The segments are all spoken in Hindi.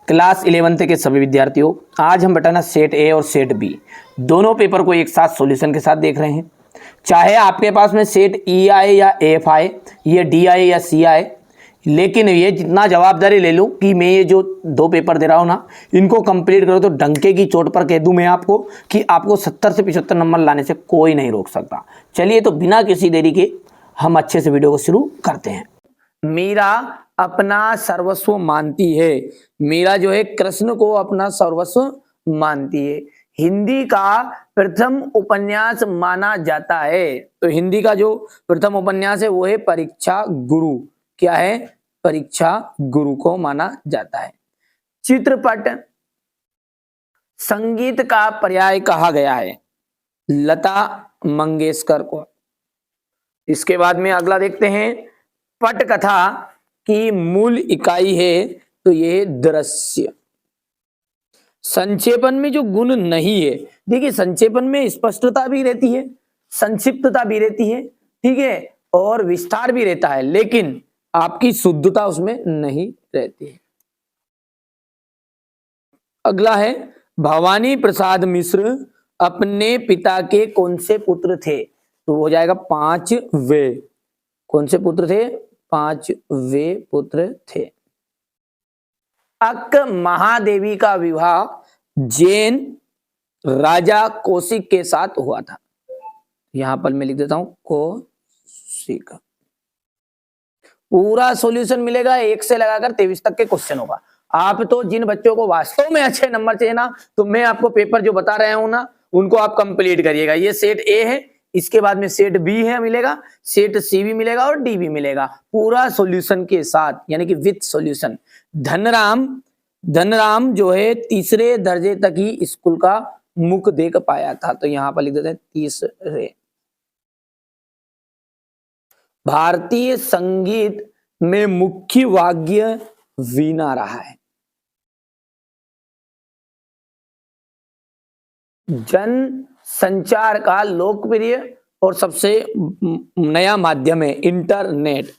क्लास 11th के सभी विद्यार्थियों, आज हम बेटा ना सेट ए और सेट बी दोनों पेपर को एक साथ सॉल्यूशन के साथ देख रहे हैं। चाहे आपके पास में सेट ई आए या एफ आए, ये डी आए या सी आए, लेकिन ये जितना जवाबदारी ले लूँ कि मैं ये जो दो पेपर दे रहा हूँ ना, इनको कंप्लीट करो तो डंके की चोट पर कह दूँ मैं आपको कि आपको 70 से 75 नंबर लाने से कोई नहीं रोक सकता। चलिए तो बिना किसी देरी के हम अच्छे से वीडियो को शुरू करते हैं। मीरा अपना सर्वस्व मानती है। मीरा जो है कृष्ण को अपना सर्वस्व मानती है। हिंदी का प्रथम उपन्यास माना जाता है। तो हिंदी का जो प्रथम उपन्यास है वो है परीक्षा गुरु। क्या है? परीक्षा गुरु को माना जाता है। चित्रपट संगीत का पर्याय कहा गया है लता मंगेशकर को। इसके बाद में अगला देखते हैं, पटकथा की मूल इकाई है तो ये दृश्य। संक्षेपण में जो गुण नहीं है, देखिए संक्षेपण में स्पष्टता भी रहती है, संक्षिप्तता भी रहती है, ठीक है, और विस्तार भी रहता है, लेकिन आपकी शुद्धता उसमें नहीं रहती है। अगला है, भवानी प्रसाद मिश्र अपने पिता के कौन से पुत्र थे? तो हो जाएगा 5वें। कौन से पुत्र थे? 5वें पुत्र थे। अक्क महादेवी का विवाह जैन राजा कौशिक के साथ हुआ था। यहां पर मैं लिख देता हूं कौशिक। पूरा सॉल्यूशन मिलेगा 1 से लगाकर 23 तक के क्वेश्चन होगा। आप तो जिन बच्चों को वास्तव में अच्छे नंबर चाहिए ना, तो मैं आपको पेपर जो बता रहा हूं ना, उनको आप कंप्लीट करिएगा। ये सेट ए है, इसके बाद में सेट बी है मिलेगा, सेट सी भी मिलेगा और डी भी मिलेगा, पूरा सॉल्यूशन के साथ, यानी कि विथ सॉल्यूशन। धनराम जो है 3रे दर्जे तक ही स्कूल का मुख देख पाया था। तो यहां पर लिख देते हैं 3रे। भारतीय संगीत में मुख्य वाद्य वीणा रहा है। जन संचार का लोकप्रिय और सबसे नया माध्यम है इंटरनेट।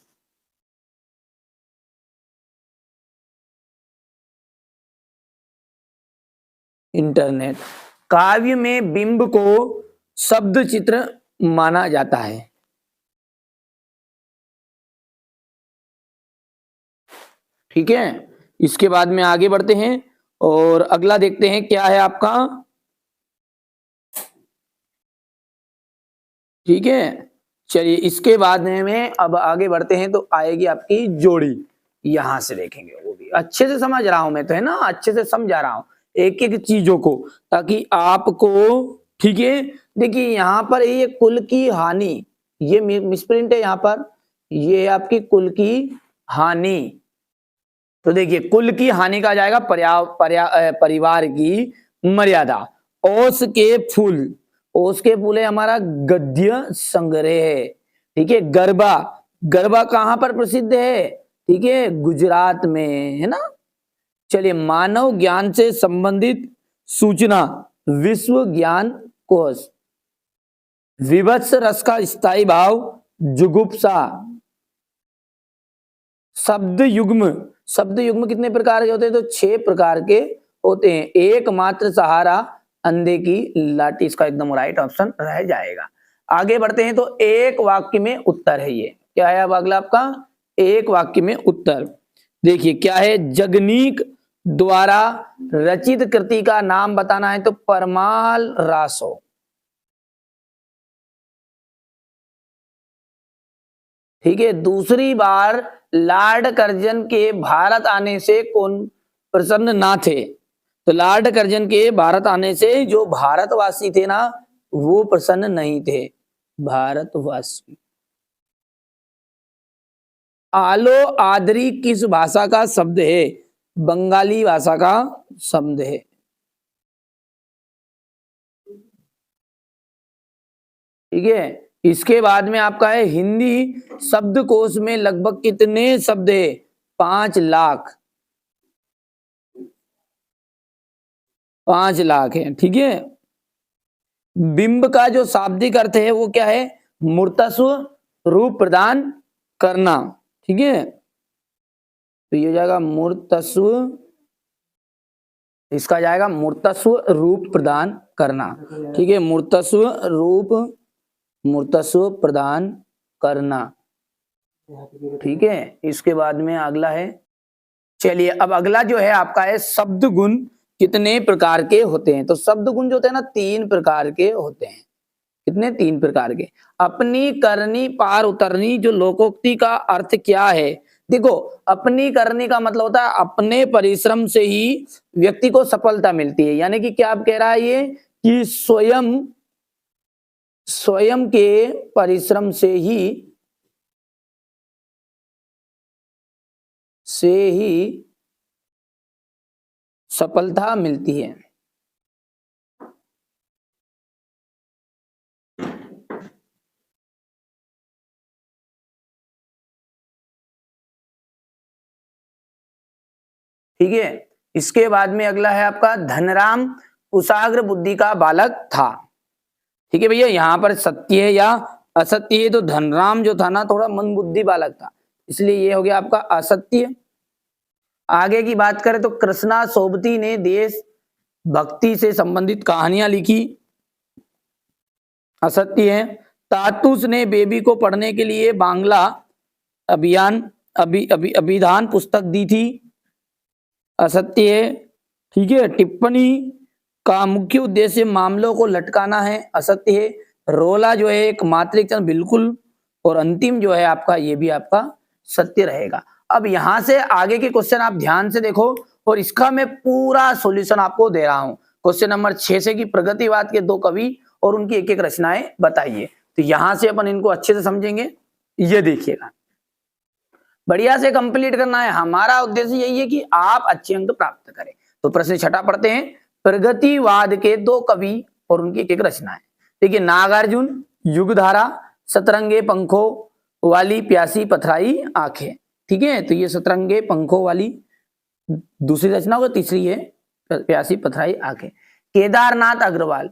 इंटरनेट। काव्य में बिंब को शब्द चित्र माना जाता है। ठीक है, इसके बाद में आगे बढ़ते हैं और अगला देखते हैं क्या है आपका। ठीक है, चलिए इसके बाद में अब आगे बढ़ते हैं तो आएगी आपकी जोड़ी। यहां से देखेंगे, वो भी अच्छे से समझ रहा हूं मैं तो, है ना, अच्छे से समझा रहा हूं एक एक चीजों को, ताकि आपको, ठीक है। देखिए यहां पर ये कुल की हानि, ये मिसप्रिंट है, यहां पर ये आपकी कुल की हानि। तो देखिए कुल की हानि का जाएगा परिवार की मर्यादा। ओस के फूल, ओस के फूल है हमारा गद्य संग्रह है। ठीक है, गरबा, गरबा कहां पर प्रसिद्ध है? ठीक है, गुजरात में, है ना। चलिए, मानव ज्ञान से संबंधित सूचना विश्व ज्ञान कोश। विभत्स रस का स्थायी भाव जुगुप्सा। शब्द युग्म, शब्द युग्म कितने प्रकार के होते हैं? तो 6 प्रकार के होते हैं। एकमात्र सहारा अंधे की लाठी, इसका एकदम राइट ऑप्शन रह जाएगा। आगे बढ़ते हैं तो एक वाक्य में उत्तर है। ये क्या है अब अगला आपका? एक वाक्य में उत्तर। देखिए क्या है, जगनीक द्वारा रचित कृति का नाम बताना है तो परमाल रासो। ठीक है, दूसरी बार लॉर्ड कर्जन के भारत आने से कौन प्रसन्न ना थे? तो लॉर्ड कर्जन के भारत आने से जो भारतवासी थे ना, वो प्रसन्न नहीं थे, भारतवासी। आलो आदरी किस भाषा का शब्द है? बंगाली भाषा का शब्द है। ठीक है, इसके बाद में आपका है हिंदी शब्दकोश में लगभग कितने शब्द है? 5 लाख, 5 लाख है। ठीक है, बिंब का जो शाब्दिक अर्थ है वो क्या है? मूर्तस्व रूप प्रदान करना। ठीक है, तो ये हो जाएगा मूर्तस्व इसका जाएगा मूर्तस्व रूप प्रदान करना। ठीक है, मूर्तस्व प्रदान करना। ठीक है, इसके बाद में अगला है, चलिए अब अगला जो है आपका है शब्द गुण कितने प्रकार के होते हैं। तो शब्द गुण जो होते हैं ना 3 प्रकार के होते हैं। कितने? 3 प्रकार के। अपनी, करनी, पार उतरनी। जो लोकोक्ति का अर्थ क्या है? देखो, अपनी करनी का मतलब होता है अपने परिश्रम से ही व्यक्ति को सफलता मिलती है। यानी कि क्या आप कह रहा है ये कि स्वयं के परिश्रम से ही सफलता मिलती है। ठीक है, इसके बाद में अगला है आपका धनराम कुशाग्र बुद्धि का बालक था। ठीक है भैया, यहां पर सत्य है या असत्य है? तो धनराम जो था ना थोड़ा मंद बुद्धि बालक था, इसलिए ये हो गया आपका असत्य। आगे की बात करें तो कृष्णा सोबती ने देश भक्ति से संबंधित कहानियां लिखी। असत्य है। तातुस ने बेबी को पढ़ने के लिए बांग्ला अभिधान पुस्तक दी थी। असत्य है। ठीक है, टिप्पणी का मुख्य उद्देश्य मामलों को लटकाना है। असत्य है। रोला जो है एक मात्रिक चिन्ह बिल्कुल। और अंतिम जो है आपका ये भी आपका सत्य रहेगा। अब यहां से आगे के क्वेश्चन आप ध्यान से देखो और इसका मैं पूरा सॉल्यूशन आपको दे रहा हूं। क्वेश्चन नंबर 6 से कि प्रगतिवाद के 2 कवि और उनकी एक-एक रचनाएं बताइए। तो यहां से अपन इनको अच्छे से समझेंगे। ये देखिएगा, बढ़िया से कंप्लीट करना है। हमारा उद्देश्य यही है कि आप अच्छे अंक प्राप्त करें। तो प्रश्न 6 पढ़ते हैं। प्रगतिवाद के 2 कवि और उनकी एक-एक रचनाएं। देखिए, नागार्जुन युगधारा, सतरंगे पंखों वाली प्यासी पथराई आंखें। ठीक है, तो ये सतरंगे पंखों वाली दूसरी रचना होगी, तीसरी है प्यासी पथराई आंखें। केदारनाथ अग्रवाल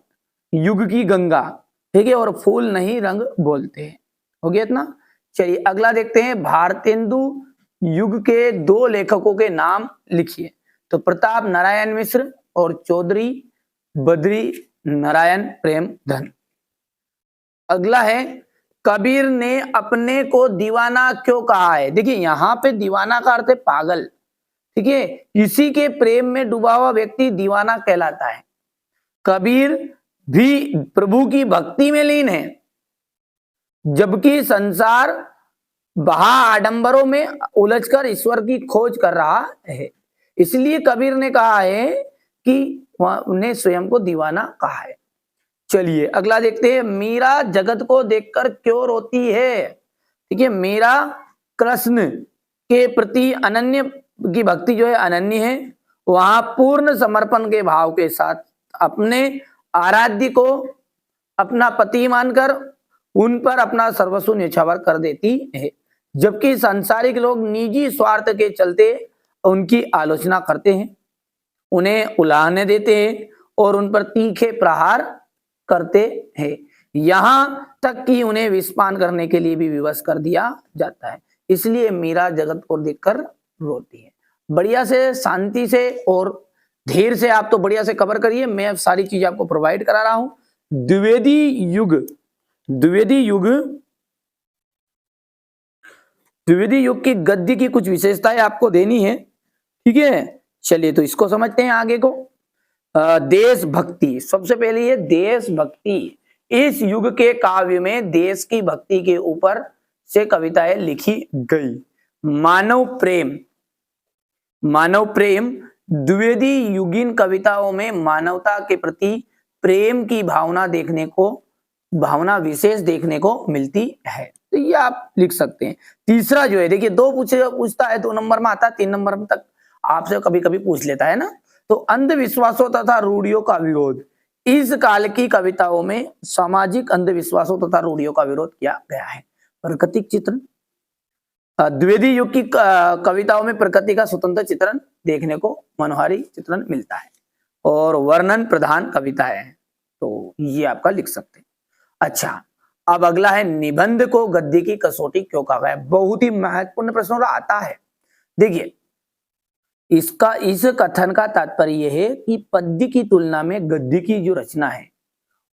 युग की गंगा। ठीक है, और फूल नहीं रंग बोलते हैं। हो गया इतना। चलिए अगला देखते हैं। भारतेंदु युग के 2 लेखकों के नाम लिखिए। तो प्रताप नारायण मिश्र और चौधरी बद्री नारायण प्रेमधन। अगला है, कबीर ने अपने को दीवाना क्यों कहा है? देखिए, यहां पे दीवाना का अर्थ है पागल। ठीक है, किसी के प्रेम में डूबा हुआ व्यक्ति दीवाना कहलाता है। कबीर भी प्रभु की भक्ति में लीन है, जबकि संसार बहा आडंबरों में उलझकर ईश्वर की खोज कर रहा है। इसलिए कबीर ने कहा है कि उन्हें स्वयं को दीवाना कहा है। चलिए अगला देखते हैं। मीरा जगत को देखकर क्यों रोती है? ठीक है, मीरा कृष्ण के प्रति अनन्य की भक्ति जो है अनन्य है। वहां पूर्ण समर्पण के भाव के साथ अपने आराध्य को अपना पति मानकर उन पर अपना सर्वस्व न्यौछावर कर देती है, जबकि सांसारिक लोग निजी स्वार्थ के चलते उनकी आलोचना करते हैं, उन्हें उलाहने देते हैं और उन पर तीखे प्रहार करते हैं। यहां तक कि उन्हें विषपान करने के लिए भी विवश कर दिया जाता है। इसलिए मीरा जगत को देखकर रोती है। बढ़िया से शांति से और धीर से आप तो बढ़िया से कवर करिए। मैं अब सारी चीज आपको प्रोवाइड करा रहा हूं। द्विवेदी युग की गद्य की कुछ विशेषताएं आपको देनी है। ठीक है, चलिए तो इसको समझते हैं आगे को। देशभक्ति, सबसे पहले ये देशभक्ति। इस युग के काव्य में देश की भक्ति के ऊपर से कविताएं लिखी गई। मानव प्रेम, द्विवेदी युगीन कविताओं में मानवता के प्रति प्रेम की भावना विशेष देखने को मिलती है। तो ये आप लिख सकते हैं। तीसरा जो है, देखिए 2 पूछता है 2 नंबर में आता है, 3 नंबर तक आपसे कभी कभी पूछ लेता है ना। तो अंधविश्वासों तथा रूढ़ियों का विरोध। इस काल की कविताओं में सामाजिक अंधविश्वासों तथा रूढ़ियों का विरोध किया गया है। प्राकृतिक चित्रण, द्विवेदी युग की कविताओं में प्रकृति का स्वतंत्र चित्रण देखने को, मनोहारी चित्रण मिलता है और वर्णन प्रधान कविताएं हैं। तो ये आपका लिख सकते हैं। अच्छा, अब अगला है निबंध को गद्य की कसौटी क्यों कहा गया? बहुत ही महत्वपूर्ण प्रश्न आता है। देखिए, इसका इस कथन का तात्पर्य यह है कि पद्य की तुलना में गद्य की जो रचना है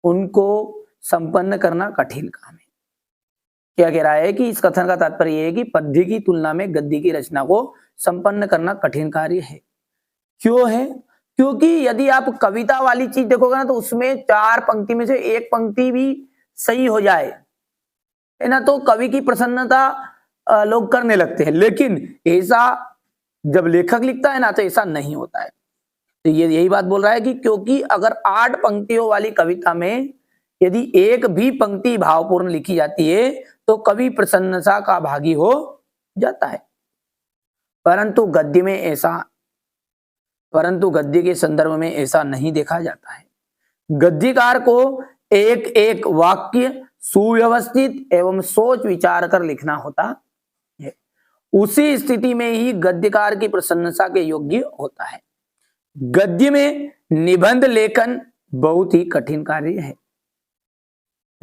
उनको संपन्न करना कठिन काम है। क्या कह रहा है कि इस कथन का तात्पर्य यह है कि पद्य की तुलना में गद्य की रचना को संपन्न करना कठिन कार्य है। क्यों है? क्योंकि यदि आप कविता वाली चीज देखोगे ना तो उसमें 4 पंक्ति में से एक पंक्ति भी सही हो जाए है ना तो कवि की प्रसन्नता लोग करने लगते हैं, लेकिन ऐसा जब लेखक लिखता है ना तो ऐसा नहीं होता है। तो ये यही बात बोल रहा है कि क्योंकि अगर 8 पंक्तियों वाली कविता में यदि एक भी पंक्ति भावपूर्ण लिखी जाती है तो कवि प्रसन्नता का भागी हो जाता है, परंतु गद्य के संदर्भ में ऐसा नहीं देखा जाता है। गद्यकार को एक एक वाक्य सुव्यवस्थित एवं सोच विचार कर लिखना होता है, उसी स्थिति में ही गद्यकार की प्रशंसा के योग्य होता है। गद्य में निबंध लेखन बहुत ही कठिन कार्य है।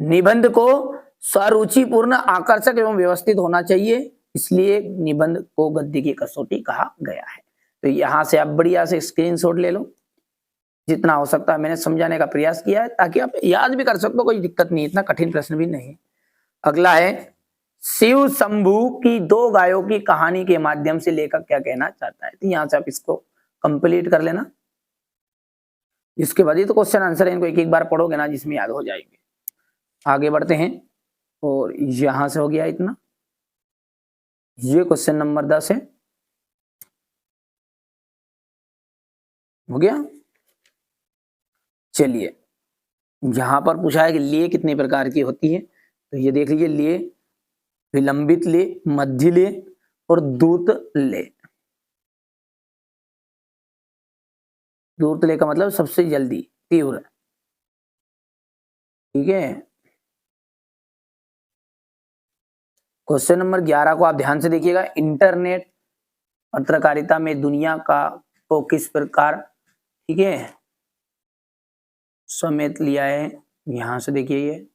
निबंध को स्वरुचिपूर्ण, आकर्षक एवं व्यवस्थित होना चाहिए, इसलिए निबंध को गद्य की कसौटी कहा गया है। तो यहां से आप बढ़िया से स्क्रीनशॉट ले लो, जितना हो सकता है मैंने समझाने का प्रयास किया है ताकि आप याद भी कर सको, कोई दिक्कत नहीं, इतना कठिन प्रश्न भी नहीं। अगला है शिव शंभू की 2 गायों की कहानी के माध्यम से लेखक क्या कहना चाहता है। तो यहां से आप इसको कंप्लीट कर लेना, इसके बाद ही तो क्वेश्चन आंसर है, इनको एक एक बार पढ़ोगे ना जिसमें याद हो जाएंगे। आगे बढ़ते हैं और यहां से हो गया इतना, ये क्वेश्चन नंबर 10 है, हो गया। चलिए यहां पर पूछा है कि ले कितने प्रकार की होती है, तो ये देख लीजिए, ले, विलंबित ले, मध्य ले और दूत ले। दूत ले का मतलब सबसे जल्दी, तीव्र, ठीक है। क्वेश्चन नंबर 11 को आप ध्यान से देखिएगा, इंटरनेट पत्रकारिता में दुनिया का को किस प्रकार, ठीक है, समेत लिया है। यहां से देखिए ये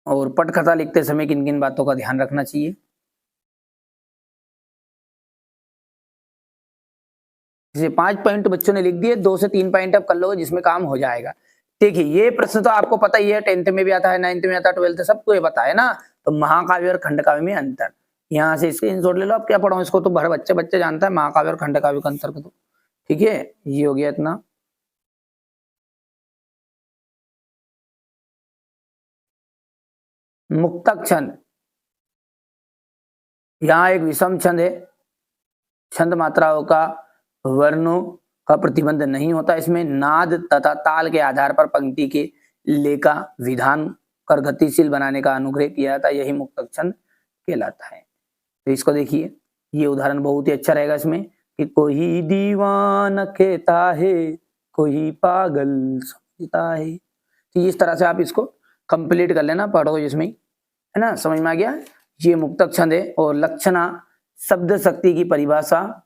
और पटकथा लिखते समय किन किन बातों का ध्यान रखना चाहिए। जैसे 5 पॉइंट बच्चों ने लिख दिए, 2 से 3 पॉइंट आप कर लोगे जिसमें काम हो जाएगा। देखिए ये प्रश्न तो आपको पता ही है, 10th में भी आता है, 9th में आता है, 12th सबको ये पता है ना। तो महाकाव्य और खंडकाव्य में अंतर, यहाँ से स्क्रीनशॉट ले लो। अब क्या पढ़ाऊं इसको, तो भर बच्चे बच्चे जानता है महाकाव्य और खंडकाव्य का अंतर को, तो ठीक है, ये हो गया इतना। मुक्तक छंद, यहाँ एक विषम छंद है, छंद मात्राओं का वर्णों का प्रतिबंध नहीं होता, इसमें नाद तथा ताल के आधार पर पंक्ति के ले का विधान कर गतिशील बनाने का अनुग्रह किया जाता है, यही मुक्तक छंद कहलाता है। तो इसको देखिए, ये उदाहरण बहुत ही अच्छा रहेगा इसमें कि कोई दीवान कहता है, कोई पागल समझता है। तो इस तरह से आप इसको कंप्लीट कर लेना, पढ़ो जिसमें, है ना, समझ में आ गया। ये मुक्तक छंद है। और लक्षणा शब्द शक्ति की परिभाषा,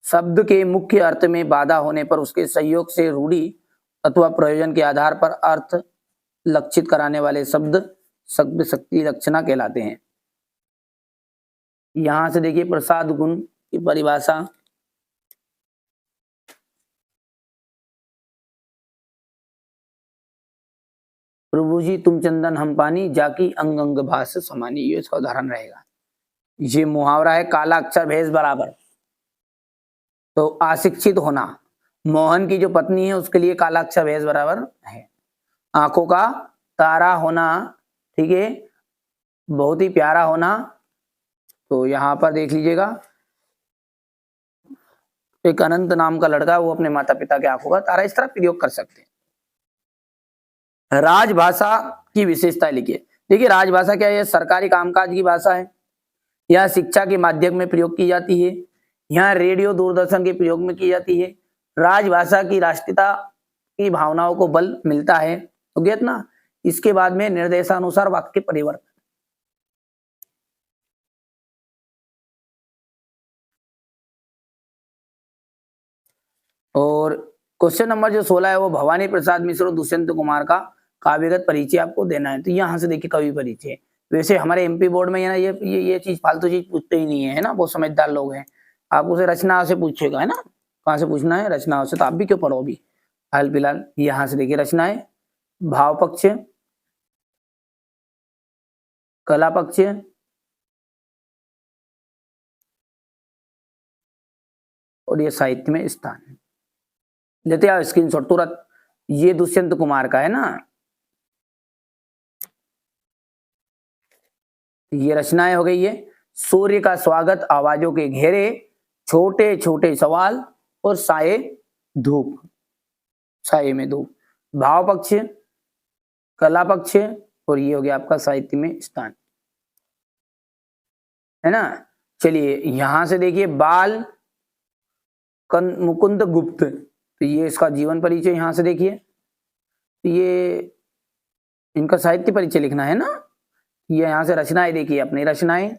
शब्द के मुख्य अर्थ में बाधा होने पर उसके सहयोग से रूढ़ी अथवा प्रयोजन के आधार पर अर्थ लक्षित कराने वाले शब्द शब्द शक्ति लक्षणा कहलाते हैं। यहां से देखिए प्रसाद गुण की परिभाषा, प्रभु जी तुम चंदन हम पानी, जाकी अंग अंग भास समानी, ये इसका उदाहरण रहेगा। ये मुहावरा है, काला अक्षर भैंस बराबर, तो अशिक्षित होना, मोहन की जो पत्नी है उसके लिए काला अक्षर भैंस बराबर है। आंखों का तारा होना, ठीक है, बहुत ही प्यारा होना, तो यहां पर देख लीजिएगा, एक अनंत नाम का लड़का, वो अपने माता पिता के आंखों का तारा, इस तरह प्रयोग कर सकते हैं। राजभाषा की विशेषता लिखिए। देखिए राजभाषा क्या है, सरकारी कामकाज की भाषा है, यह शिक्षा के माध्यम में प्रयोग की जाती है, यहाँ रेडियो दूरदर्शन के प्रयोग में की जाती है। राजभाषा की राष्ट्रीयता की भावनाओं को बल मिलता है, तो गया ना। इसके बाद में निर्देशानुसार वाक्य परिवर्तन, और क्वेश्चन नंबर जो 16 है वो भवानी प्रसाद मिश्र और दुष्यंत कुमार का काव्यगत परिचय आपको देना है। तो यहाँ से देखिए कवि परिचय। वैसे हमारे एमपी बोर्ड में ये चीज फालतू चीज पूछते ही नहीं है ना, बहुत समझदार लोग हैं। आपको से रचनाओं से पूछेगा है ना, कहाँ से पूछना है, रचनाओं से। तो आप भी क्यों पढ़ो अभी हाल फिलहाल। यहाँ से देखिए रचनाएं, भाव पक्ष, कला पक्ष, और ये साहित्य में स्थान। लेते आओ स्क्रीनशॉट तुरंत। ये दुष्यंत कुमार का है ना, ये रचनाएं हो गई है। सूर्य का स्वागत, आवाजों के घेरे, छोटे छोटे सवाल, और साए धूप, साए में धूप। भाव पक्ष, कला पक्ष, और ये हो गया आपका साहित्य में स्थान, है ना। चलिए यहां से देखिए बाल मुकुंद गुप्त, तो ये इसका जीवन परिचय यहां से देखिए। ये इनका साहित्य परिचय लिखना है ना। ये यहां से रचनाएं देखिए, अपनी रचनाएं।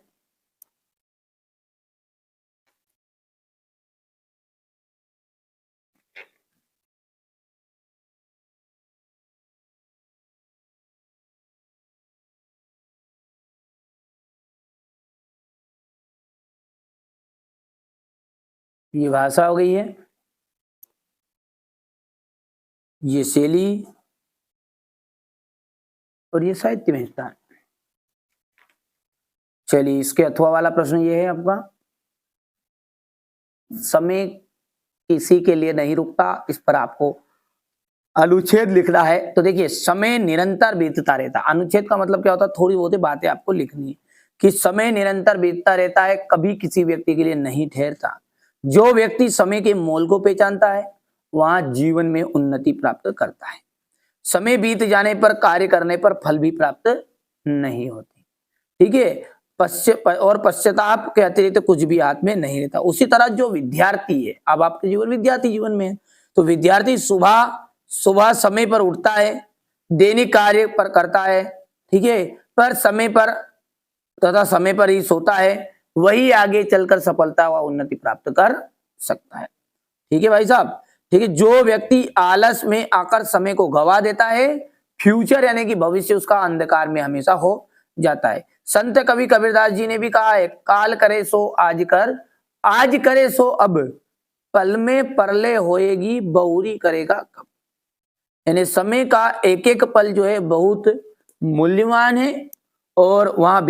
ये भाषा हो गई है, ये शैली, और ये साहित्य में स्थान। चलिए इसके अथवा वाला प्रश्न ये है आपका, समय किसी के लिए नहीं रुकता, इस पर आपको अनुच्छेद लिखना है। तो देखिए समय निरंतर बीतता रहता। अनुच्छेद का मतलब क्या होता है, थोड़ी बहुत बातें आपको लिखनी है कि समय निरंतर बीतता रहता है, कभी किसी व्यक्ति के लिए नहीं ठहरता। जो व्यक्ति समय के मोल को पहचानता है वहां जीवन में उन्नति प्राप्त करता है। समय बीत जाने पर, कार्य करने पर फल भी प्राप्त नहीं होती। ठीक है, पश्चाताप के अतिरिक्त कुछ भी हाथ में नहीं रहता। उसी तरह जो विद्यार्थी है, अब आपके जीवन विद्यार्थी जीवन में है, तो विद्यार्थी सुबह समय पर उठता है, दैनिक कार्य पर करता है, ठीक है, पर समय पर तथा समय पर ही सोता है, वही आगे चलकर सफलता व उन्नति प्राप्त कर सकता है। ठीक है भाई साहब। ठीक है, जो व्यक्ति आलस में आकर समय को गवा देता है, फ्यूचर यानी कि भविष्य उसका अंधकार में हमेशा हो जाता है। संत कवि कबीरदास जी ने भी कहा है, काल करे सो आज कर, आज करे सो अब, पल में परले होएगी बहुरी करेगा कब। यानी समय का एक एक पल जो है बहुत मूल्यवान है, और वहां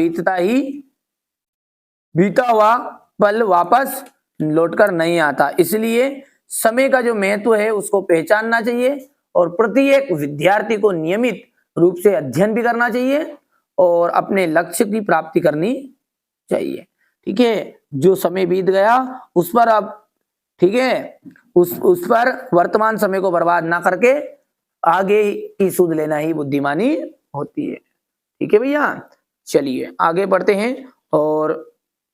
बीता हुआ पल वापस लौटकर नहीं आता। इसलिए समय का जो महत्व है उसको पहचानना चाहिए, और प्रत्येक विद्यार्थी को नियमित रूप से अध्ययन भी करना चाहिए और अपने लक्ष्य की प्राप्ति करनी चाहिए। ठीक है, जो समय बीत गया उस पर अब, ठीक है, उस पर वर्तमान समय को बर्बाद ना करके आगे की सुध लेना ही बुद्धिमानी होती है। ठीक है भैया, चलिए आगे बढ़ते हैं। और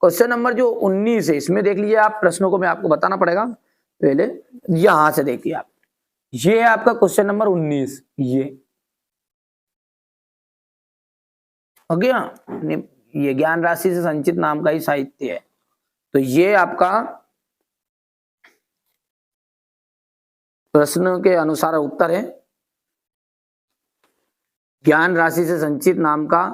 क्वेश्चन नंबर जो 19 है, इसमें देख लीजिए आप, प्रश्नों को मैं आपको बताना पड़ेगा पहले। यहां से देखिए आप, ये है आपका क्वेश्चन नंबर 19। ये हो गया, ये ज्ञान राशि से संचित नाम का ही साहित्य है। तो ये आपका प्रश्न के अनुसार उत्तर है, ज्ञान राशि से संचित नाम का।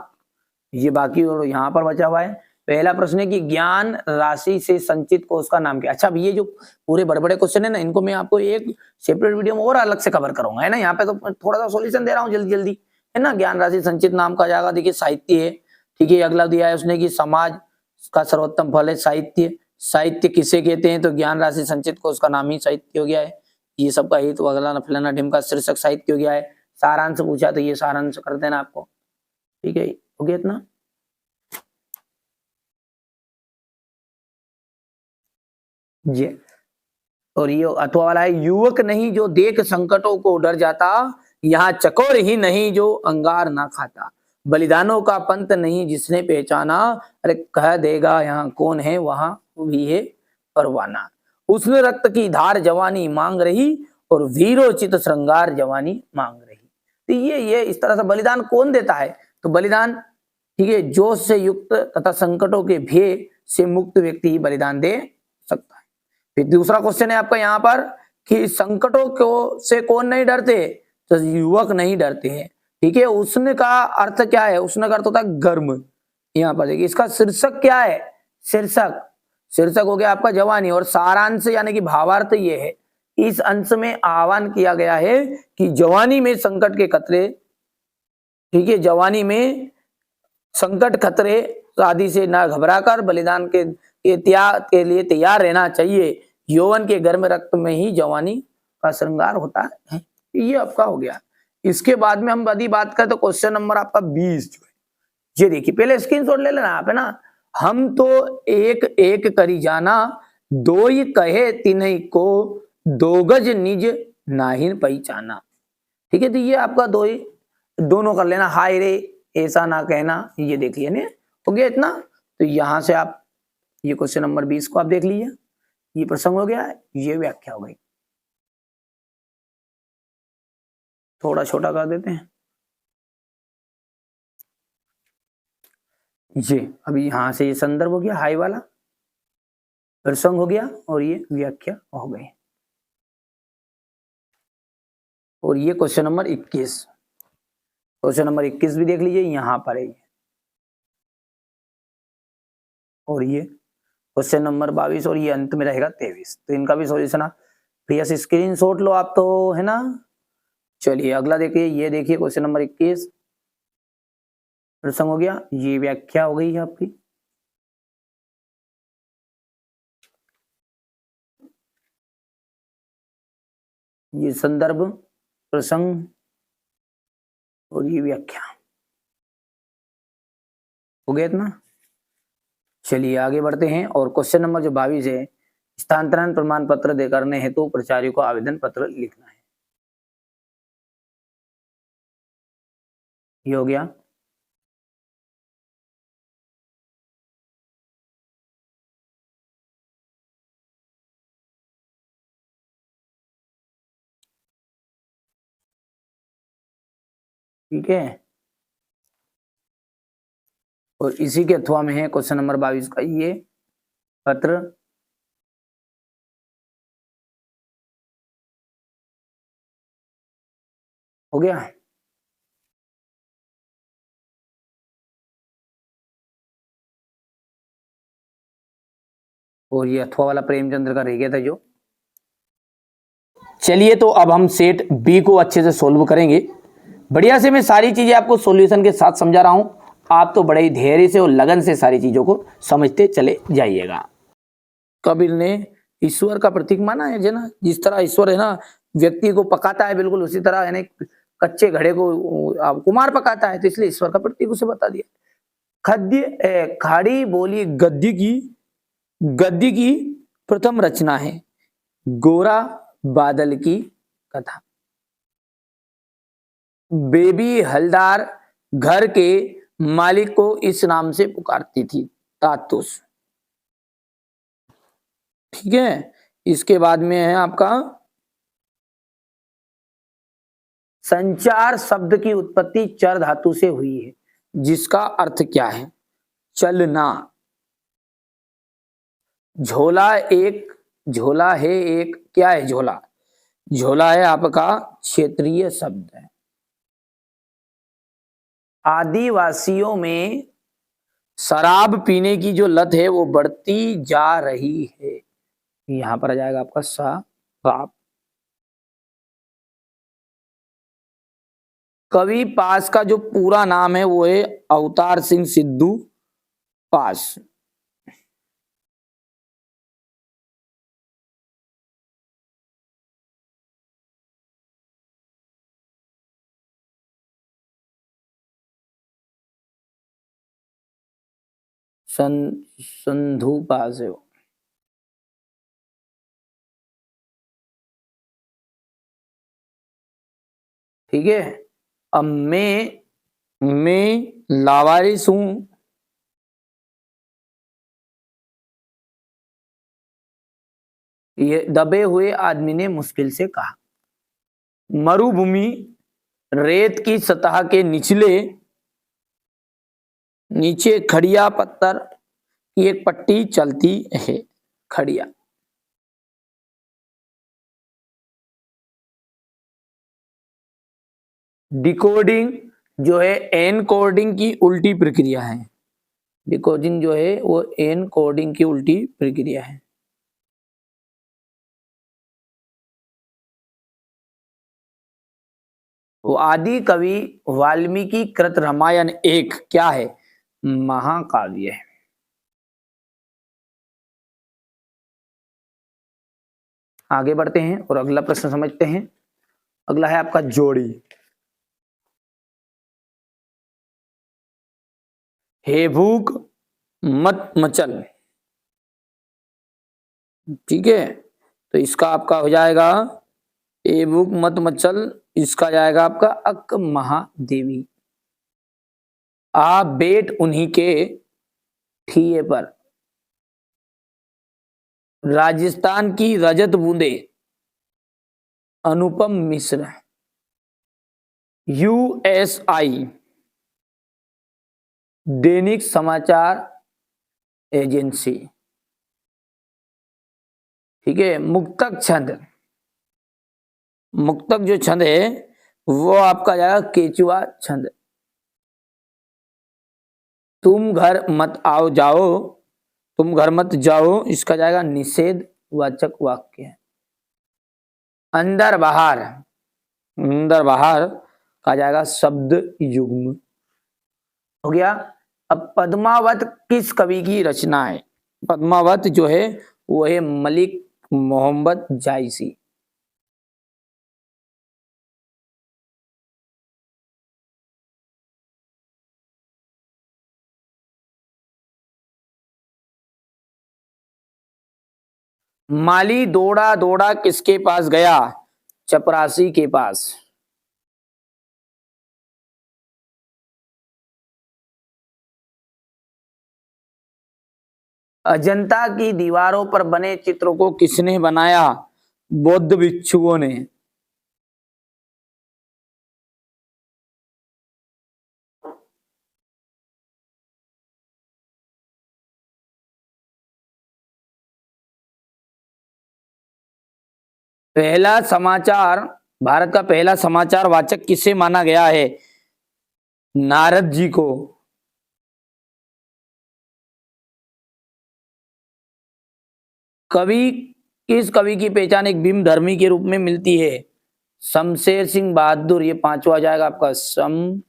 ये बाकी और यहां पर बचा हुआ है। पहला प्रश्न है कि ज्ञान राशि से संचित कोश का नाम क्या। अच्छा, अब ये जो पूरे बड़े बड़े क्वेश्चन है ना, इनको मैं आपको एक सेपरेट वीडियो में और अलग से कवर करूंगा, है ना। यहाँ पे तो थोड़ा सा सॉल्यूशन दे रहा हूँ जल्दी जल्दी, है ना। ज्ञान राशि संचित नाम का जाएगा, देखिए साहित्य है। ठीक है, अगला दिया है उसने कि समाज का सर्वोत्तम फल है साहित्य। साहित्य किसे कहते हैं, तो ज्ञान राशि संचित कोश का नाम ही साहित्य हो गया है। ये सबका ही तो अगला फलाना ढिमका शीर्षक साहित्य हो गया है। सारांश पूछा तो ये सारांश कर देना आपको। ठीक है, हो गया इतना। ये और ये अथवा वाला है, युवक नहीं जो देख संकटों को डर जाता, यहाँ चकोर ही नहीं जो अंगार ना खाता। बलिदानों का पंत नहीं जिसने पहचाना, अरे कह देगा यहाँ कौन है वहां भी है परवाना। उसने रक्त की धार जवानी मांग रही, और वीरोचित श्रृंगार जवानी मांग रही। तो ये इस तरह से बलिदान कौन देता है, तो बलिदान, ठीक है, जोश से युक्त तथा संकटों के भय से मुक्त व्यक्ति ही बलिदान दे सकता है। फिर दूसरा क्वेश्चन है आपका यहाँ पर कि संकटों को से कौन नहीं डरते, तो युवक नहीं डरते हैं। ठीक है, उष्ण का अर्थ क्या है, उष्ण का अर्थ होता है गर्म। यहाँ पर देखिए इसका शीर्षक क्या है, शीर्षक शीर्षक हो गया आपका जवानी, और सारांश यानी कि भावार्थ ये है, इस अंश में आह्वान किया गया है कि जवानी में संकट के खतरे, ठीक है, जवानी में संकट खतरे आदि से ना घबराकर बलिदान के त्याग के लिए तैयार रहना चाहिए। यौवन के गर्म रक्त में ही जवानी का श्रृंगार होता है। ये आपका हो गया। इसके बाद में हम यदि बात करें तो क्वेश्चन नंबर आपका 20 जो है, ये देखिए, पहले स्क्रीनशॉट ले लेना आप, है ना। हम तो एक एक करी जाना, दो ही कहे तिन्हीं को, दो गज निज नाहिन पहचाना। ठीक है, तो ये आपका दो ही, दोनों कर लेना, हाय रे ऐसा ना कहना, ये देख लिया ने, हो गया इतना। तो यहां से आप ये क्वेश्चन नंबर 20 को आप देख लीजिए, ये प्रसंग हो गया, ये व्याख्या हो गई। थोड़ा छोटा कर देते हैं ये, अभी यहां से ये संदर्भ हो गया, हाई वाला प्रसंग हो गया, और ये व्याख्या हो गई। और ये क्वेश्चन नंबर 21, क्वेश्चन नंबर 21 भी देख लीजिए, यहां पर है। और ये क्वेश्चन नंबर 22, और ये अंत में रहेगा 23। तो इनका भी सॉल्यूशन प्रिया से स्क्रीनशॉट लो आप, तो है ना। चलिए अगला देखिए, ये देखिए क्वेश्चन नंबर 21 प्रसंग हो गया, ये व्याख्या हो गई है आपकी। ये संदर्भ, प्रसंग और ये व्याख्या हो गया इतना। चलिए आगे बढ़ते हैं, और क्वेश्चन नंबर जो 22 है, स्थानांतरण प्रमाण पत्र दे करने हेतु तो प्राचार्य को आवेदन पत्र लिखना है। ये हो गया। ठीक है, और इसी के अथवा में है क्वेश्चन नंबर 22 का ये पत्र। हो गया। और ये अथवा वाला प्रेमचंद्र का रह गया था जो। चलिए तो अब हम सेट बी को अच्छे से सोल्व करेंगे। बढ़िया से मैं सारी चीजें आपको सॉल्यूशन के साथ समझा रहा हूं, आप तो बड़े ही धैर्य से और लगन से सारी चीजों को समझते चले जाइएगा। कबीर ने ईश्वर का प्रतीक माना है ना, जिस तरह ईश्वर है ना व्यक्ति को पकाता है, बिल्कुल उसी तरह यानी कच्चे घड़े को कुमार पकाता है, तो इसलिए ईश्वर का प्रतीक उसे बता दिया। खद्य खाड़ी बोली गद्य की प्रथम रचना है गोरा बादल की कथा। बेबी हलदार घर के मालिक को इस नाम से पुकारती थी, तातुस। ठीक है, इसके बाद में है आपका संचार शब्द की उत्पत्ति चर धातु से हुई है, जिसका अर्थ क्या है, चलना। झोला है एक, क्या है झोला, झोला है आपका क्षेत्रीय शब्द है। आदिवासियों में शराब पीने की जो लत है वो बढ़ती जा रही है, यहां पर आ जाएगा आपका शराब। कवि पास का जो पूरा नाम है वो है अवतार सिंह सिद्धू पास। संधू पास है वो। ठीक है, अब मैं लावारिस हूं, ये दबे हुए आदमी ने मुश्किल से कहा। मरुभूमि रेत की सतह के नीचे खड़िया पत्थर की एक पट्टी चलती है, खड़िया। डिकोडिंग जो है एनकोडिंग की उल्टी प्रक्रिया है। डिकोडिंग जो है वो एनकोडिंग की उल्टी प्रक्रिया है। वो आदि कवि वाल्मीकि कृत रामायण एक क्या है? महाकाव्य है। आगे बढ़ते हैं और अगला प्रश्न समझते हैं। अगला है आपका जोड़ी। हे भूख मत मचल, ठीक है, तो इसका आपका हो जाएगा हे भूख मत मचल, इसका जाएगा आपका अक महादेवी। आ बेट उन्हीं के ठिए पर, राजस्थान की रजत बूंदे अनुपम मिश्र। यूएसआई दैनिक समाचार एजेंसी, ठीक है। मुक्तक छंद, मुक्तक जो छंद है वो आपका जाएगा केचुआ छंद। तुम घर मत आओ जाओ, तुम घर मत जाओ, इसका जाएगा निषेध वाचक वाक्य है। अंदर बाहर, अंदर बाहर का जाएगा शब्द युग्म, हो गया। अब पद्मावत किस कवि की रचना है? पद्मावत जो है वो है मलिक मोहम्मद जायसी। माली दौड़ा दौड़ा किसके पास गया? चपरासी के पास। अजंता की दीवारों पर बने चित्रों को किसने बनाया? बौद्ध भिक्षुओं ने। पहला समाचार, भारत का पहला समाचार वाचक किसे माना गया है? नारद जी को। कवि, किस कवि की पहचान एक भीम धर्मी के रूप में मिलती है? शमशेर सिंह बहादुर, ये पांचवा जाएगा आपका शम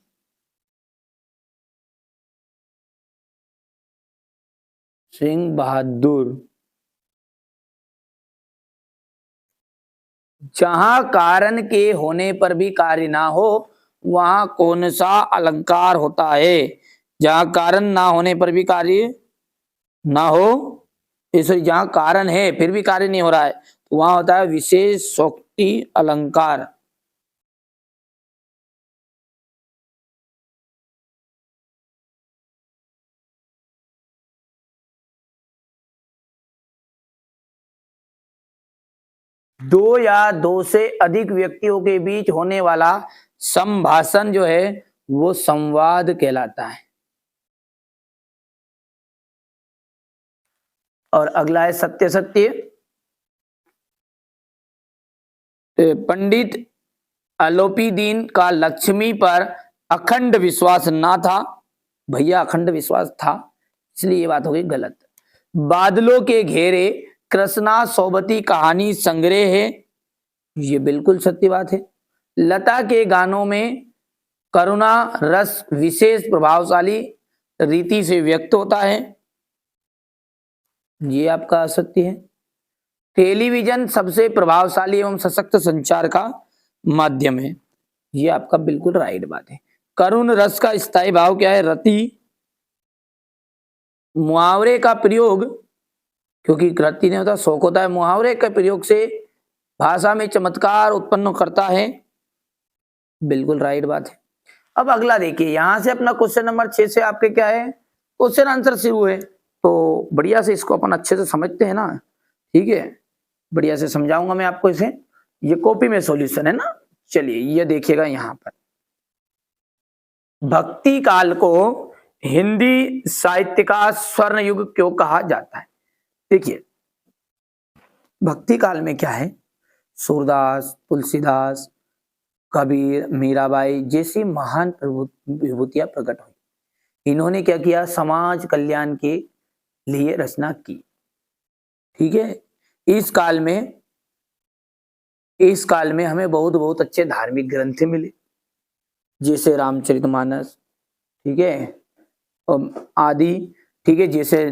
सिंह बहादुर। जहां कारण के होने पर भी कार्य ना हो वहां कौन सा अलंकार होता है? जहां कारण ना होने पर भी कार्य ना हो, सॉरी, जहां कारण है फिर भी कार्य नहीं हो रहा है तो वहां होता है विशेषोक्ति अलंकार। दो या दो से अधिक व्यक्तियों के बीच होने वाला संभाषण जो है वो संवाद कहलाता है। और अगला है सत्य सत्य। पंडित अलोपीदीन का लक्ष्मी पर अखंड विश्वास ना था। भैया अखंड विश्वास था, इसलिए ये बात हो गई गलत। बादलों के घेरे कृष्णा सोबती कहानी संग्रह है, ये बिल्कुल सत्य बात है। लता के गानों में करुणा रस विशेष प्रभावशाली रीति से व्यक्त होता है, ये आपका असत्य है। टेलीविजन सबसे प्रभावशाली एवं सशक्त संचार का माध्यम है, ये आपका बिल्कुल राइट बात है। करुण रस का स्थायी भाव क्या है? रति। मुहावरे का प्रयोग, क्योंकि रति नहीं होता शोक होता है, मुहावरे के प्रयोग से भाषा में चमत्कार उत्पन्न करता है, बिल्कुल राइट बात है। अब अगला देखिए, यहां से अपना क्वेश्चन नंबर 6 से आपके क्या है क्वेश्चन आंसर शुरू है, तो बढ़िया से इसको अपन अच्छे से समझते हैं ना, ठीक है, बढ़िया से समझाऊंगा मैं आपको इसे। ये कॉपी में सॉल्यूशन है ना, चलिए ये देखिएगा। यहां पर भक्ति काल को हिंदी साहित्य का स्वर्ण युग क्यों कहा जाता है? देखिए भक्ति काल में क्या है, सूरदास, तुलसीदास, कबीर, मीराबाई जैसी महान विभूतियां प्रकट हुई। इन्होंने क्या किया, समाज कल्याण के लिए रचना की। ठीक है, इस काल में हमें बहुत बहुत अच्छे धार्मिक ग्रंथ मिले, जैसे रामचरितमानस, ठीक है, आदि, ठीक है, जैसे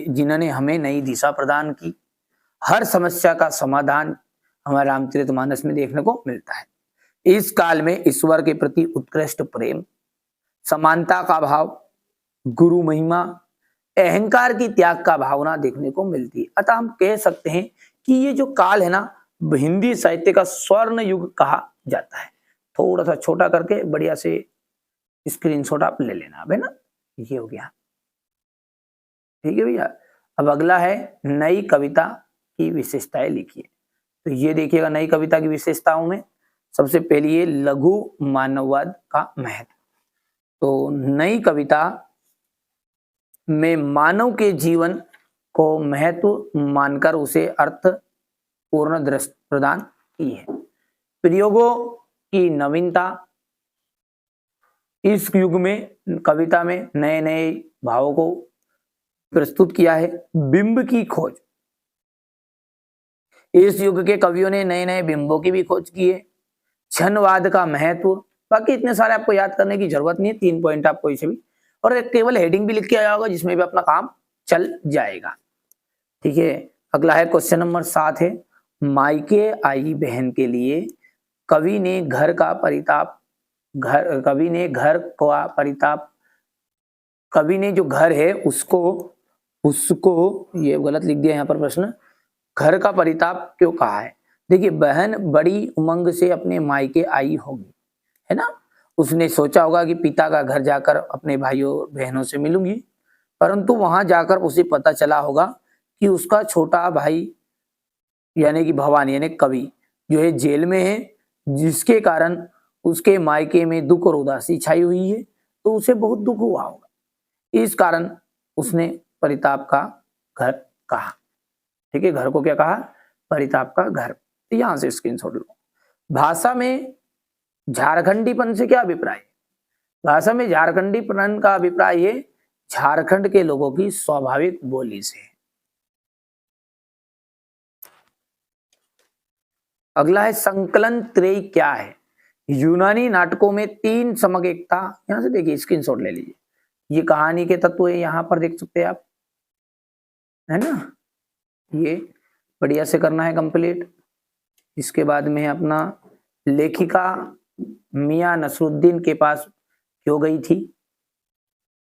जिन्होंने हमें नई दिशा प्रदान की। हर समस्या का समाधान हमारे रामचरितमानस में देखने को मिलता है। इस काल में ईश्वर के प्रति उत्कृष्ट प्रेम, समानता का भाव, गुरु महिमा, अहंकार की त्याग का भावना देखने को मिलती है। अतः हम कह सकते हैं कि ये जो काल है ना, हिंदी साहित्य का स्वर्ण युग कहा जाता है। थोड़ा सा छोटा करके बढ़िया से स्क्रीनशॉट आप ले लेना, अब है ना, ये हो गया। ठीक है भैया, अब अगला है नई कविता की विशेषताएं लिखिए। तो ये देखिएगा, नई कविता की विशेषताओं में सबसे पहली है लघु मानववाद का महत्व। तो नई कविता में मानव के जीवन को महत्व मानकर उसे अर्थपूर्ण दृष्टि प्रदान की है। प्रयोगों की नवीनता, इस युग में कविता में नए नए भावों को प्रस्तुत किया है। बिंब की खोज, इस युग के कवियों ने नए नए बिंबों की भी खोज की है। क्षणवाद का महत्व, बाकी इतने सारे आपको याद करने की जरूरत नहीं है, 3 पॉइंट आपको इसे भी, और एक केवल हेडिंग भी लिख के आया होगा जिसमें भी अपना काम चल जाएगा। ठीक है, अगला है क्वेश्चन नंबर 7 है, मायके आई बहन के लिए कवि ने घर का परिताप, कवि ने जो घर है उसको ये गलत लिख दिया यहाँ पर प्रश्न, घर का परिताप क्यों कहा है। देखिए, बहन बड़ी उमंग से अपने मायके आई होगी, है ना, उसने सोचा होगा कि पिता का घर जाकर अपने भाइयों बहनों से मिलूंगी, परंतु वहां जाकर उसे पता चला होगा कि उसका छोटा भाई यानी कि भवानी यानी कवि जो है जेल में है, जिसके कारण उसके मायके में दुख और उदासी छाई हुई है, तो उसे बहुत दुख हुआ होगा। इस कारण उसने परिताप का घर कहा। ठीक है, घर को क्या कहा, परिताप का घर। तो यहां से स्क्रीनशॉट लो। भाषा में झारखंडीपन से क्या अभिप्राय, भाषा में झारखंडीपन का अभिप्राय है झारखंड के लोगों की स्वाभाविक बोली से। अगला है संकलन त्रयी क्या है। यूनानी नाटकों में 3 समग्रता, यहां से देखिए स्क्रीनशॉट ले लीजिए, ये कहानी के तत्व है, यहां पर देख सकते हैं आप, है ना, ये बढ़िया से करना है कंप्लीट। इसके बाद में अपना लेखिका मियां नसरुद्दीन के पास क्यों गई थी।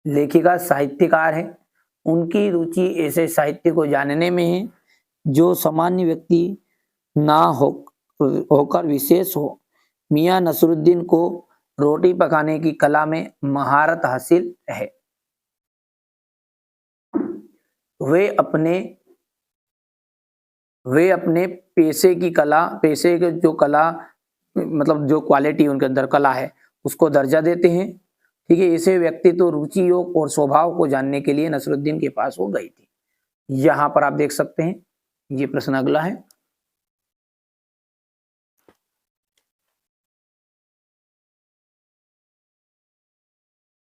लेखिका साहित्यकार है, उनकी रुचि ऐसे साहित्य को जानने में है जो सामान्य व्यक्ति ना होकर विशेष हो। मियां नसरुद्दीन को रोटी पकाने की कला में महारत हासिल है। वे अपने पेशे की कला मतलब जो क्वालिटी उनके अंदर कला है उसको दर्जा देते हैं। ठीक है, इसे व्यक्तित्व, रुचियों और स्वभाव को जानने के लिए नसरुद्दीन के पास वो गई थी। यहां पर आप देख सकते हैं, ये प्रश्न अगला है।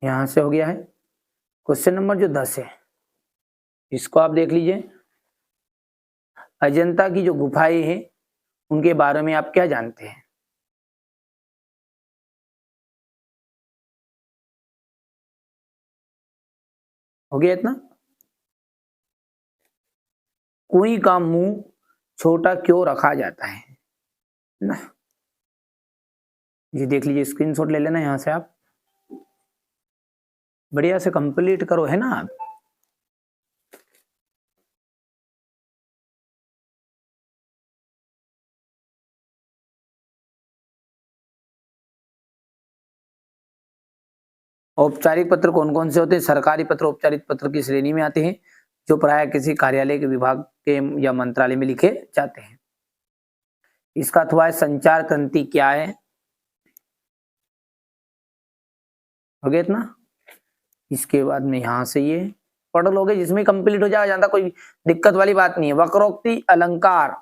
यहां से हो गया है क्वेश्चन नंबर जो 10 है, इसको आप देख लीजिए। अजंता की जो गुफाएं हैं उनके बारे में आप क्या जानते हैं। हो गया इतना। कुएं का मुंह छोटा क्यों रखा जाता है ना, ये देख लीजिए, स्क्रीनशॉट ले लेना यहां से, आप बढ़िया से कंप्लीट करो, है ना। आप औपचारिक पत्र कौन कौन से होते हैं। सरकारी पत्र औपचारिक पत्र की श्रेणी में आते हैं, जो प्राय किसी कार्यालय के विभाग के या मंत्रालय में लिखे जाते हैं। इसका अथवा है संचार क्रांति क्या है। हो गया इतना। इसके बाद में यहां से ये पढ़ लोगे, जिसमें कंप्लीट हो जाएगा, ज्यादा कोई दिक्कत वाली बात नहीं है। वक्रोक्ति अलंकार,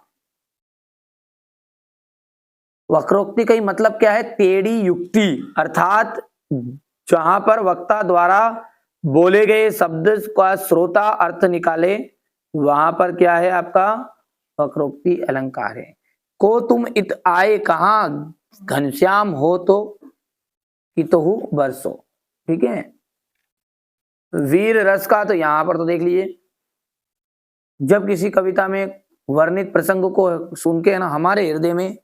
वक्रोक्ति का ही मतलब क्या है? टेढ़ी युक्ति, अर्थात जहां पर वक्ता द्वारा बोले गए शब्द का श्रोता अर्थ निकाले, वहां पर क्या है आपका? वक्रोक्ति अलंकार है। को तुम इत आए कहां, घनश्याम हो तो कितहु बरसो। ठीक है। वीर रस का तो यहां पर तो देख लीजिए, जब किसी कविता में वर्णित प्रसंग को सुन के ना हमारे हृदय में,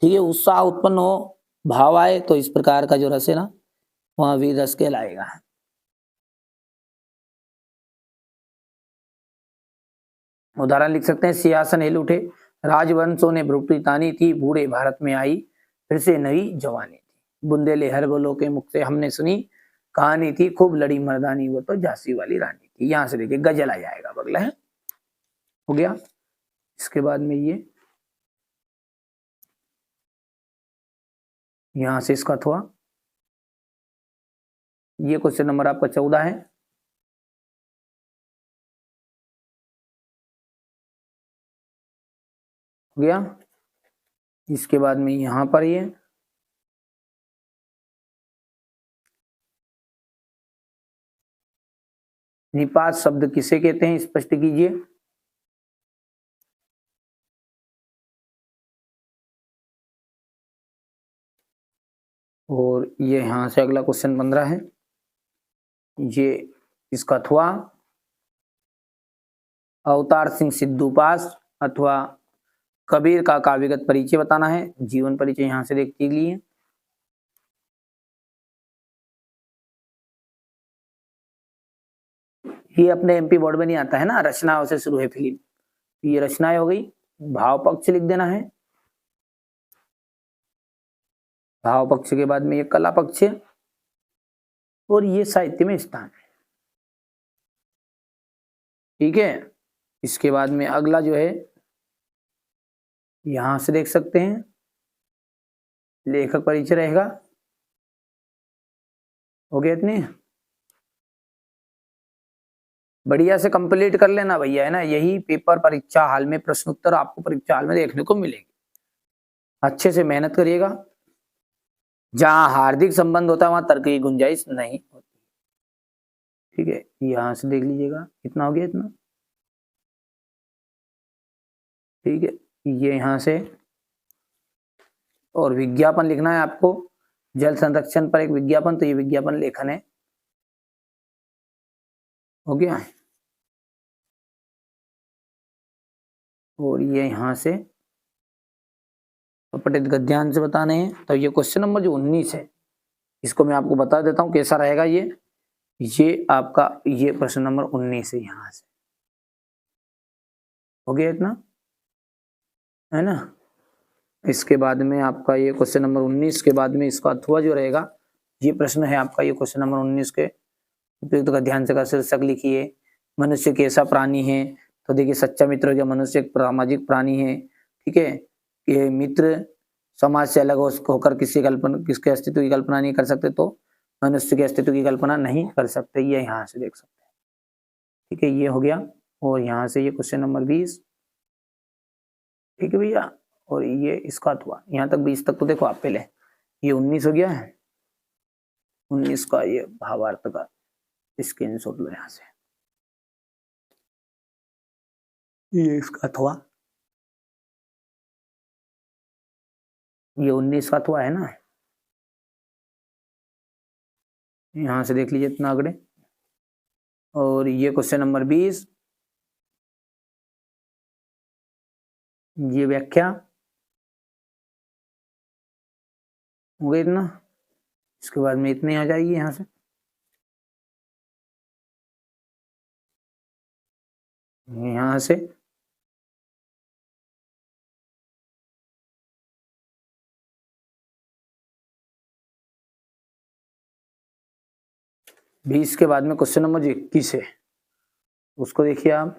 ठीक है, उत्साह उत्पन्न हो, भाव आए, तो इस प्रकार का जो रस है ना, वहां वीर रस कहलाएगा। उदाहरण लिख सकते हैं, सिंहासन हिल उठे, राजवंशों ने भ्रुकुटी तानी थी, बूढ़े भारत में आई फिर से नई जवानी थी, बुंदेले हर बोलो के मुख से हमने सुनी, कहानी थी खूब लड़ी मर्दानी, वो तो झांसी वाली रानी थी। यहां से देखिए गजल आ जाएगा, बगला है, हो गया। इसके बाद में ये यहां से इसका थोड़ा, ये क्वेश्चन नंबर आपका 14 है। हो गया। इसके बाद में यहां पर ये निपात शब्द किसे कहते हैं, स्पष्ट कीजिए। और ये यहां से अगला क्वेश्चन 15 है, ये इसका थुआ अवतार सिंह सिद्धू पास अथवा कबीर का काव्यगत परिचय बताना है। जीवन परिचय यहां से देख लीजिए। ये अपने एमपी बोर्ड में नहीं आता है ना, रचनाओं से शुरू है फिल्म, ये रचनाएं हो गई। भाव पक्ष लिख देना है, भाव पक्ष के बाद में ये कला पक्ष है, और ये साहित्य में स्थान है। ठीक है। इसके बाद में अगला जो है, यहां से देख सकते हैं, लेखक परिचय रहेगा। हो गया इतने, बढ़िया से कंप्लीट कर लेना भैया, है ना। यही पेपर परीक्षा हाल में प्रश्न उत्तर आपको परीक्षा हाल में देखने को मिलेगी। अच्छे से मेहनत करिएगा, जहां हार्दिक संबंध होता है वहां तर्क की गुंजाइश नहीं होती। ठीक है, यहां से देख लीजिएगा, कितना हो गया इतना। ठीक है, ये यहां से, और विज्ञापन लिखना है आपको, जल संरक्षण पर एक विज्ञापन, तो ये विज्ञापन लेखन है। हो गया। और ये यहां से पठित गद्यांश बताने हैं। तो ये क्वेश्चन नंबर जो 19 है, इसको मैं आपको बता देता हूं कैसा रहेगा। ये आपका ये प्रश्न नंबर 19 है, यहां से। हो गया इतना, है ना। इसके बाद में आपका ये क्वेश्चन नंबर 19 के बाद में इसका अथवा जो रहेगा, ये प्रश्न है आपका, ये क्वेश्चन नंबर 19 के उपयुक्त गद्यांश का शीर्षक लिखिए। मनुष्य कैसा प्राणी है? तो देखिए, सच्चा मित्र हो गया, मनुष्य एक सामाजिक प्राणी है। ठीक है, ये मित्र समाज से अलग होकर किसके अस्तित्व की कल्पना नहीं कर सकते, तो मनुष्य के अस्तित्व की कल्पना नहीं कर सकते। ये यहाँ से देख सकते हैं। ठीक है, ये हो गया। और यहाँ से ये क्वेश्चन नंबर 20। ठीक है भैया, और ये इसका हुआ यहाँ तक, 20 तक तो देखो आप पहले। ये 19 हो गया है, 19 का ये भावार्थ का स्क्रीनशॉट लो यहाँ से। ये इसका अथवा, ये 19 का अथवा है ना, यहां से देख लीजिए इतना आगे। और ये क्वेश्चन नंबर 20, ये व्याख्या हो गई इतना। इसके बाद में इतनी आ जाएगी यहां से, यहां से भी। इसके बाद में क्वेश्चन नंबर 21 है, उसको देखिए आप।